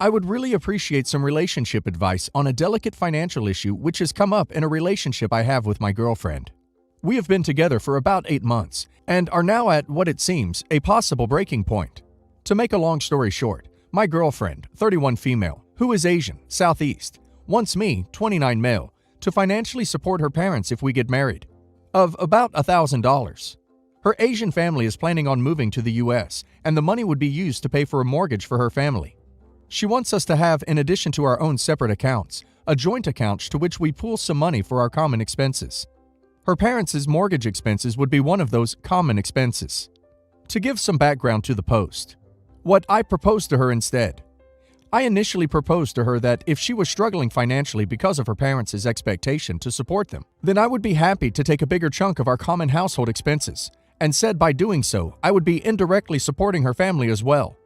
I would really appreciate some relationship advice on a delicate financial issue which has come up in a relationship I have with my girlfriend. We have been together for about 8 months and are now at what it seems a possible breaking point. To make a long story short, my girlfriend, 31 female, who is Asian, Southeast, wants me, 29 male, to financially support her parents if we get married, of about $1,000. Her Asian family is planning on moving to the US, and the money would be used to pay for a mortgage for her family. She wants us to have, in addition to our own separate accounts, a joint account to which we pool some money for our common expenses. Her parents' mortgage expenses would be one of those common expenses. To give some background to the post, what I proposed to her instead. I initially proposed to her that if she was struggling financially because of her parents' expectation to support them, then I would be happy to take a bigger chunk of our common household expenses, and said by doing so, I would be indirectly supporting her family as well.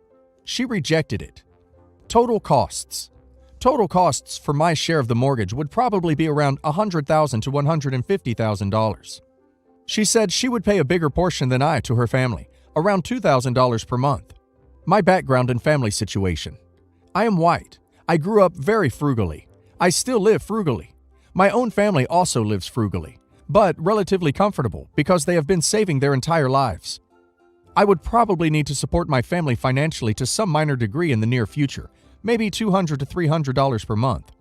She rejected it. Total costs. Total costs for my share of the mortgage would probably be around $100,000 to $150,000. She said she would pay a bigger portion than I to her family, around $2,000 per month. My background and family situation. I am white. I grew up very frugally. I still live frugally. My own family also lives frugally, but relatively comfortable because they have been saving their entire lives. I would probably need to support my family financially to some minor degree in the near future, maybe $200 to $300 per month.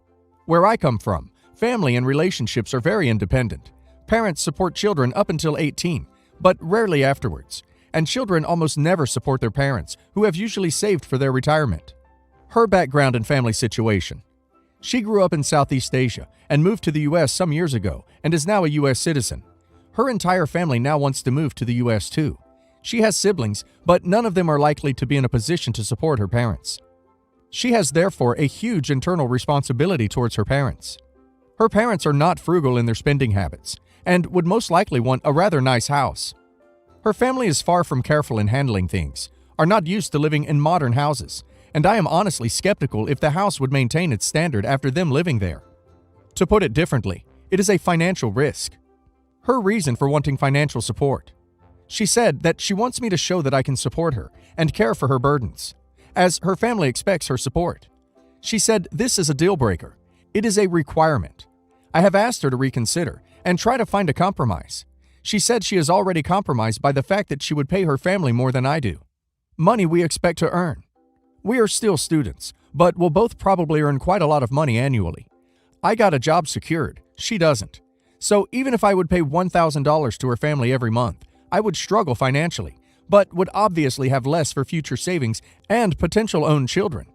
Where I come from, family and relationships are very independent. Parents support children up until 18, but rarely afterwards, and children almost never support their parents, who have usually saved for their retirement. Her background and family situation. She grew up in Southeast Asia and moved to the US some years ago and is now a US citizen. Her entire family now wants to move to the US too. She has siblings, but none of them are likely to be in a position to support her parents. She has therefore a huge internal responsibility towards her parents. Her parents are not frugal in their spending habits and would most likely want a rather nice house. Her family is far from careful in handling things, are not used to living in modern houses, and I am honestly skeptical if the house would maintain its standard after them living there. To put it differently, it is a financial risk. Her reason for wanting financial support. She said that she wants me to show that I can support her and care for her burdens, as her family expects her support. She said this is a deal breaker. It is a requirement. I have asked her to reconsider and try to find a compromise. She said she is already compromised by the fact that she would pay her family more than I do. Money we expect to earn. We are still students, but will both probably earn quite a lot of money annually. I got a job secured. She doesn't. So even if I would pay $1,000 to her family every month, I would struggle financially, but would obviously have less for future savings and potential own children.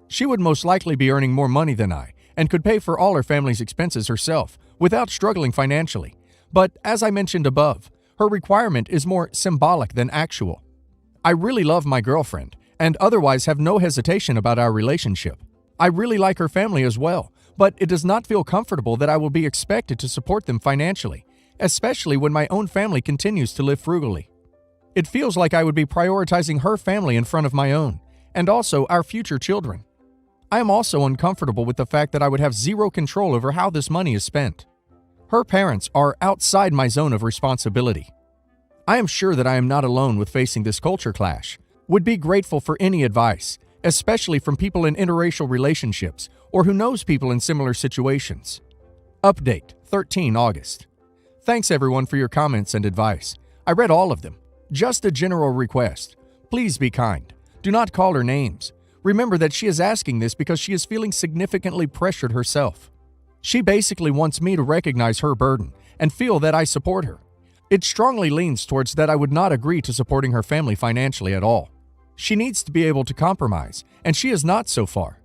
She would most likely be earning more money than I and could pay for all her family's expenses herself without struggling financially. But as I mentioned above, her requirement is more symbolic than actual. I really love my girlfriend and otherwise have no hesitation about our relationship. I really like her family as well, but it does not feel comfortable that I will be expected to support them financially, especially when my own family continues to live frugally. It feels like I would be prioritizing her family in front of my own, and also our future children. I am also uncomfortable with the fact that I would have zero control over how this money is spent. Her parents are outside my zone of responsibility. I am sure that I am not alone with facing this culture clash. Would be grateful for any advice, especially from people in interracial relationships or who knows people in similar situations. Update, 13 August. Thanks everyone for your comments and advice. I read all of them. Just a general request. Please be kind. Do not call her names. Remember that she is asking this because she is feeling significantly pressured herself. She basically wants me to recognize her burden and feel that I support her. It strongly leans towards that I would not agree to supporting her family financially at all. She needs to be able to compromise, and she is not so far.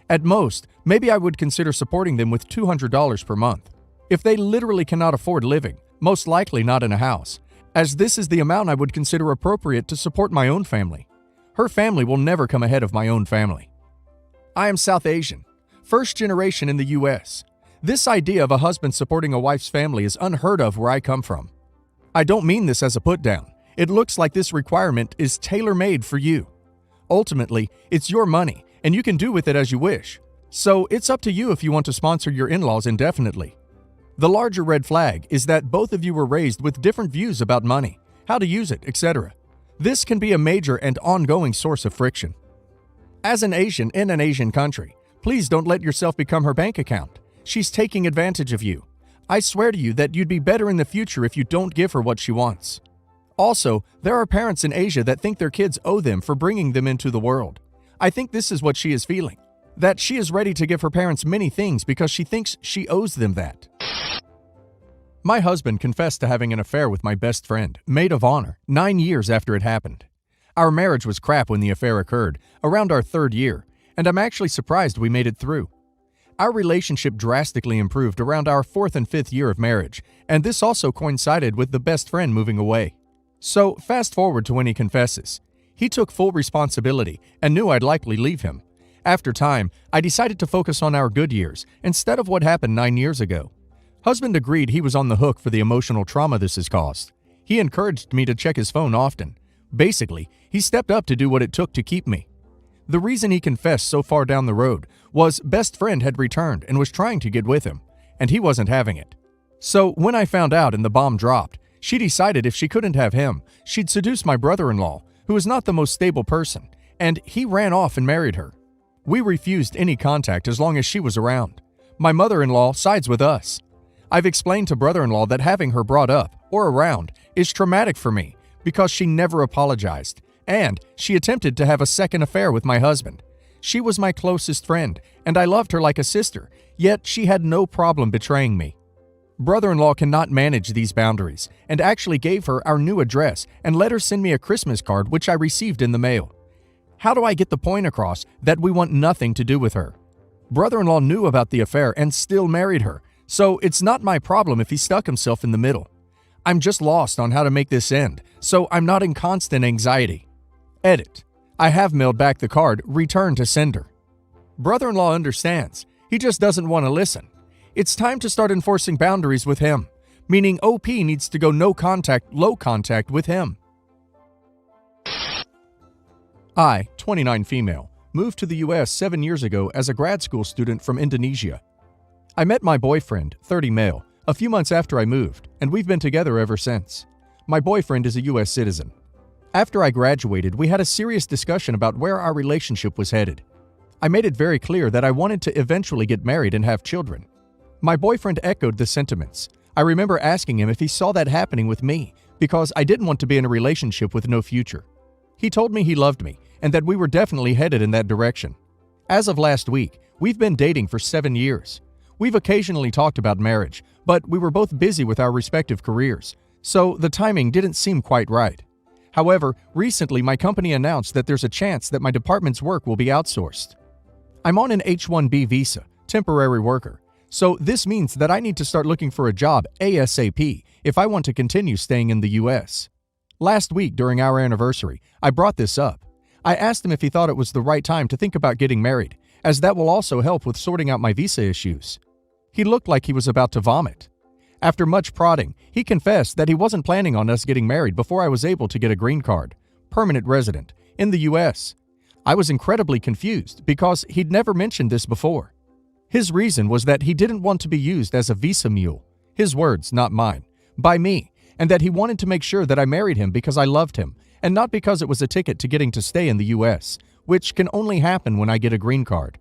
At most, maybe I would consider supporting them with $200 per month. If they literally cannot afford living, most likely not in a house, as this is the amount I would consider appropriate to support my own family. Her family will never come ahead of my own family. I am South Asian, first generation in the US. This idea of a husband supporting a wife's family is unheard of where I come from. I don't mean this as a put down. It looks like this requirement is tailor-made for you. Ultimately, it's your money, and you can do with it as you wish. So it's up to you if you want to sponsor your in-laws indefinitely. The larger red flag is that both of you were raised with different views about money, how to use it, etc. This can be a major and ongoing source of friction. As an Asian in an Asian country, please don't let yourself become her bank account. She's taking advantage of you. I swear to you that you'd be better in the future if you don't give her what she wants. Also, there are parents in Asia that think their kids owe them for bringing them into the world. I think this is what she is feeling, that she is ready to give her parents many things because she thinks she owes them that. My husband confessed to having an affair with my best friend, maid of honor, 9 years after it happened. Our marriage was crap when the affair occurred, around our 3rd year, and I'm actually surprised we made it through. Our relationship drastically improved around our 4th and 5th year of marriage, and this also coincided with the best friend moving away. So, fast forward to when he confesses. He took full responsibility and knew I'd likely leave him. After time, I decided to focus on our good years instead of what happened 9 years ago. Husband agreed he was on the hook for the emotional trauma this has caused. He encouraged me to check his phone often. Basically, he stepped up to do what it took to keep me. The reason he confessed so far down the road was best friend had returned and was trying to get with him, and he wasn't having it. So when I found out and the bomb dropped, she decided if she couldn't have him, she'd seduce my brother-in-law, who is not the most stable person, and he ran off and married her. We refused any contact as long as she was around. My mother-in-law sides with us. I've explained to brother-in-law that having her brought up or around is traumatic for me because she never apologized, and she attempted to have a second affair with my husband. She was my closest friend, and I loved her like a sister, yet she had no problem betraying me. Brother-in-law cannot manage these boundaries and actually gave her our new address and let her send me a Christmas card which I received in the mail. How do I get the point across that we want nothing to do with her? Brother-in-law knew about the affair and still married her, so it's not my problem if he stuck himself in the middle. I'm just lost on how to make this end, so I'm not in constant anxiety. Edit. I have mailed back the card, return to sender. Brother-in-law understands. He just doesn't want to listen. It's time to start enforcing boundaries with him, meaning OP needs to go no contact, low contact with him. I, 29 female, moved to the US 7 years ago as a grad school student from Indonesia. I met my boyfriend, 30 male, a few months after I moved, and we've been together ever since. My boyfriend is a US citizen. After I graduated, we had a serious discussion about where our relationship was headed. I made it very clear that I wanted to eventually get married and have children. My boyfriend echoed the sentiments. I remember asking him if he saw that happening with me, because I didn't want to be in a relationship with no future. He told me he loved me, and that we were definitely headed in that direction. As of last week, we've been dating for 7 years. We've occasionally talked about marriage, but we were both busy with our respective careers, so the timing didn't seem quite right. However, recently my company announced that there's a chance that my department's work will be outsourced. I'm on an H-1B visa, temporary worker, so this means that I need to start looking for a job ASAP if I want to continue staying in the US. Last week during our anniversary, I brought this up. I asked him if he thought it was the right time to think about getting married, as that will also help with sorting out my visa issues. He looked like he was about to vomit. After much prodding, he confessed that he wasn't planning on us getting married before I was able to get a green card, permanent resident, in the US. I was incredibly confused because he'd never mentioned this before. His reason was that he didn't want to be used as a visa mule, his words, not mine, by me, and that he wanted to make sure that I married him because I loved him, and not because it was a ticket to getting to stay in the US, which can only happen when I get a green card.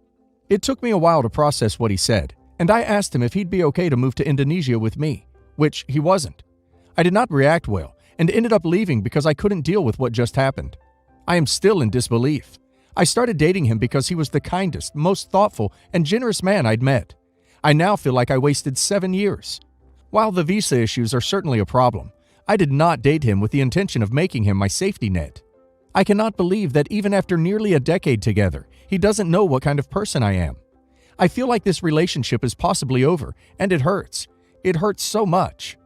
It took me a while to process what he said, and I asked him if he'd be okay to move to Indonesia with me, which he wasn't. I did not react well, and ended up leaving because I couldn't deal with what just happened. I am still in disbelief. I started dating him because he was the kindest, most thoughtful, and generous man I'd met. I now feel like I wasted 7 years. While the visa issues are certainly a problem, I did not date him with the intention of making him my safety net. I cannot believe that even after nearly a decade together, he doesn't know what kind of person I am. I feel like this relationship is possibly over, and it hurts. It hurts so much.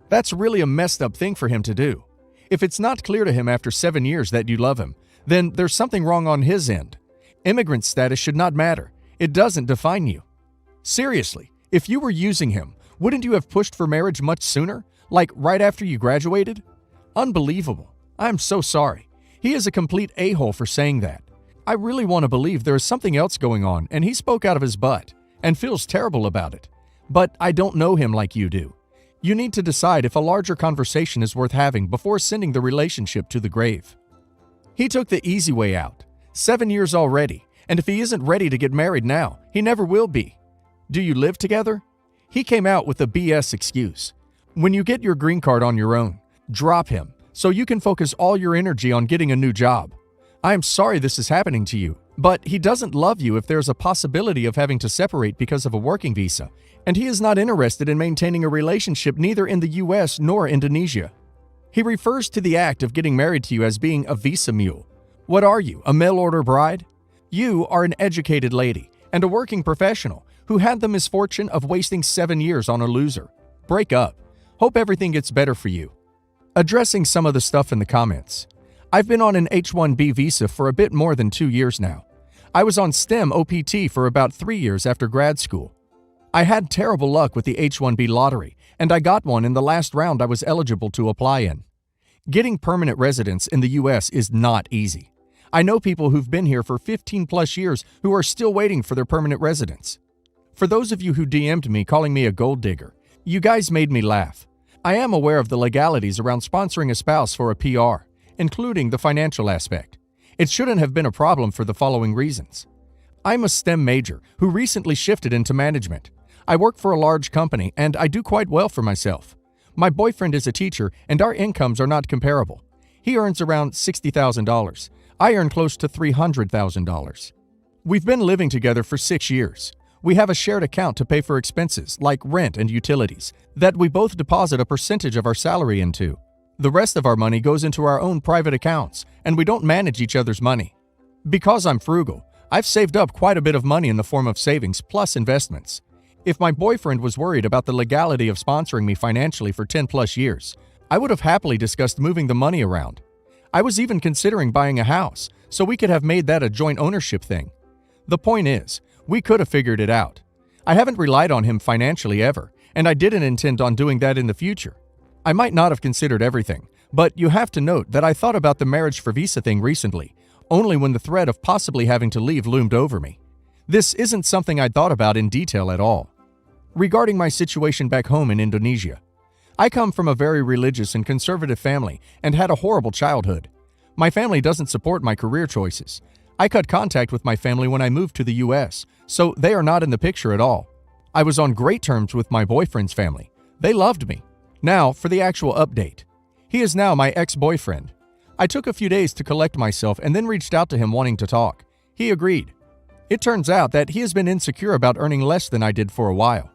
That's really a messed up thing for him to do. If it's not clear to him after 7 years that you love him, then there's something wrong on his end. Immigrant status should not matter. It doesn't define you. Seriously, if you were using him, wouldn't you have pushed for marriage much sooner? Like right after you graduated? Unbelievable. I'm so sorry. He is a complete a-hole for saying that. I really want to believe there is something else going on and he spoke out of his butt and feels terrible about it. But I don't know him like you do. You need to decide if a larger conversation is worth having before sending the relationship to the grave. He took the easy way out, 7 years already, and if he isn't ready to get married now, he never will be. Do you live together? He came out with a BS excuse. When you get your green card on your own, drop him so you can focus all your energy on getting a new job. I am sorry this is happening to you, but he doesn't love you if there's a possibility of having to separate because of a working visa, and he is not interested in maintaining a relationship neither in the US nor Indonesia. He refers to the act of getting married to you as being a visa mule. What are you, a mail-order bride? You are an educated lady and a working professional who had the misfortune of wasting 7 years on a loser. Break up. Hope everything gets better for you. Addressing some of the stuff in the comments. I've been on an H-1B visa for a bit more than 2 years now. I was on STEM OPT for about 3 years after grad school. I had terrible luck with the H-1B lottery, and I got one in the last round I was eligible to apply in. Getting permanent residence in the US is not easy. I know people who've been here for 15 plus years who are still waiting for their permanent residence. For those of you who DM'd me calling me a gold digger, you guys made me laugh. I am aware of the legalities around sponsoring a spouse for a PR, including the financial aspect. It shouldn't have been a problem for the following reasons. I'm a STEM major who recently shifted into management. I work for a large company and I do quite well for myself. My boyfriend is a teacher and our incomes are not comparable. He earns around $60,000. I earn close to $300,000. We've been living together for 6 years. We have a shared account to pay for expenses like rent and utilities that we both deposit a percentage of our salary into. The rest of our money goes into our own private accounts, and we don't manage each other's money. Because I'm frugal, I've saved up quite a bit of money in the form of savings plus investments. If my boyfriend was worried about the legality of sponsoring me financially for 10 plus years, I would have happily discussed moving the money around. I was even considering buying a house, so we could have made that a joint ownership thing. The point is, we could have figured it out. I haven't relied on him financially ever, and I didn't intend on doing that in the future. I might not have considered everything, but you have to note that I thought about the marriage for visa thing recently, only when the threat of possibly having to leave loomed over me. This isn't something I'd thought about in detail at all. Regarding my situation back home in Indonesia, I come from a very religious and conservative family and had a horrible childhood. My family doesn't support my career choices. I cut contact with my family when I moved to the US, so they are not in the picture at all. I was on great terms with my boyfriend's family. They loved me. Now, for the actual update. He is now my ex-boyfriend. I took a few days to collect myself and then reached out to him wanting to talk. He agreed. It turns out that he has been insecure about earning less than I did for a while.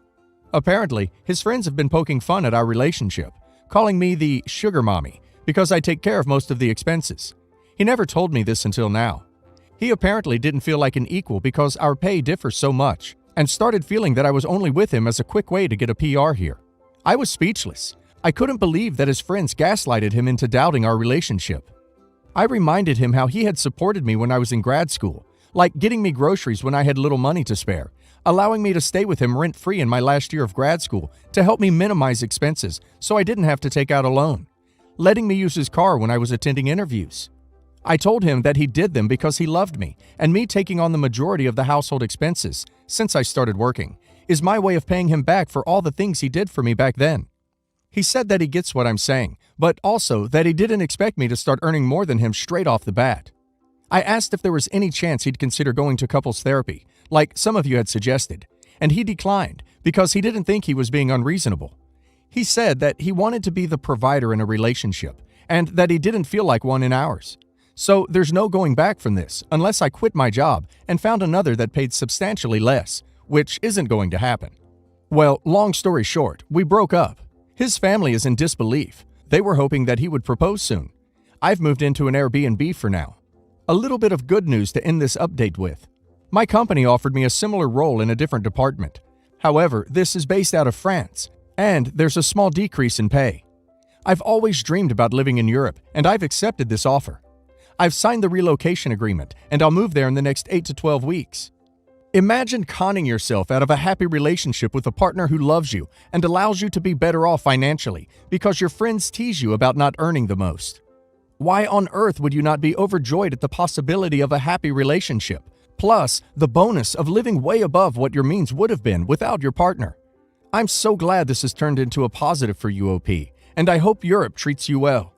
Apparently, his friends have been poking fun at our relationship, calling me the sugar mommy because I take care of most of the expenses. He never told me this until now. He apparently didn't feel like an equal because our pay differs so much, and started feeling that I was only with him as a quick way to get a PR here. I was speechless. I couldn't believe that his friends gaslighted him into doubting our relationship. I reminded him how he had supported me when I was in grad school, like getting me groceries when I had little money to spare, allowing me to stay with him rent-free in my last year of grad school to help me minimize expenses so I didn't have to take out a loan, letting me use his car when I was attending interviews. I told him that he did them because he loved me, and me taking on the majority of the household expenses since I started working is my way of paying him back for all the things he did for me back then. He said that he gets what I'm saying, but also that he didn't expect me to start earning more than him straight off the bat. I asked if there was any chance he'd consider going to couples therapy, like some of you had suggested, and he declined because he didn't think he was being unreasonable. He said that he wanted to be the provider in a relationship, and that he didn't feel like one in ours. So there's no going back from this unless I quit my job and found another that paid substantially less, which isn't going to happen. Well, long story short, we broke up. His family is in disbelief. They were hoping that he would propose soon. I've moved into an Airbnb for now. A little bit of good news to end this update with. My company offered me a similar role in a different department. However, this is based out of France, and there's a small decrease in pay. I've always dreamed about living in Europe, and I've accepted this offer. I've signed the relocation agreement, and I'll move there in the next 8 to 12 weeks. Imagine conning yourself out of a happy relationship with a partner who loves you and allows you to be better off financially because your friends tease you about not earning the most. Why on earth would you not be overjoyed at the possibility of a happy relationship, plus the bonus of living way above what your means would have been without your partner? I'm so glad this has turned into a positive for you, OP, and I hope Europe treats you well.